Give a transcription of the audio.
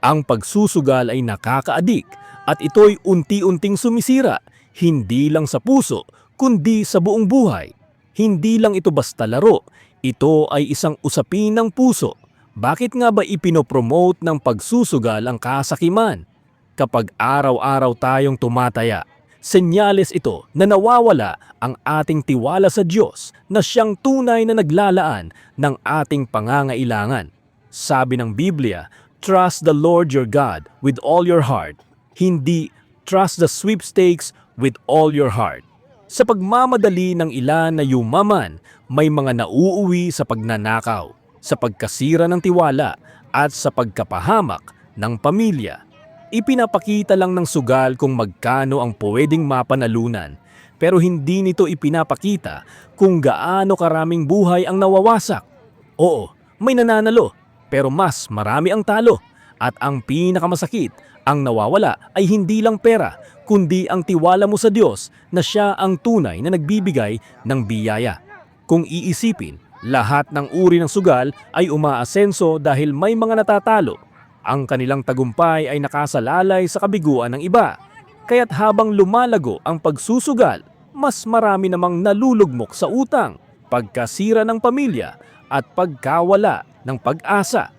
Ang pagsusugal ay nakakaadik at ito'y unti-unting sumisira, hindi lang sa puso, kundi sa buong buhay. Hindi lang ito basta laro, ito ay isang usapin ng puso. Bakit nga ba ipinopromote ng pagsusugal ang kasakiman? Kapag araw-araw tayong tumataya, senyales ito na nawawala ang ating tiwala sa Diyos na siyang tunay na naglalaan ng ating pangangailangan. Sabi ng Biblia, trust the Lord your God with all your heart, hindi trust the sweepstakes with all your heart. Sa pagmamadali ng ilan na yumaman, may mga nauuwi sa pagnanakaw, sa pagkasira ng tiwala, at sa pagkapahamak ng pamilya. Ipinapakita lang ng sugal kung magkano ang pwedeng mapanalunan, pero hindi nito ipinapakita kung gaano karaming buhay ang nawawasak. Oo, may nananalo, pero mas marami ang talo. At ang pinakamasakit, ang nawawala ay hindi lang pera, kundi ang tiwala mo sa Diyos na Siya ang tunay na nagbibigay ng biyaya. Kung iisipin, lahat ng uri ng sugal ay umaasenso dahil may mga natatalo. Ang kanilang tagumpay ay nakasalalay sa kabiguan ng iba. Kaya't habang lumalago ang pagsusugal, mas marami namang nalulugmok sa utang, pagkasira ng pamilya, at pagkawala ng pag-asa.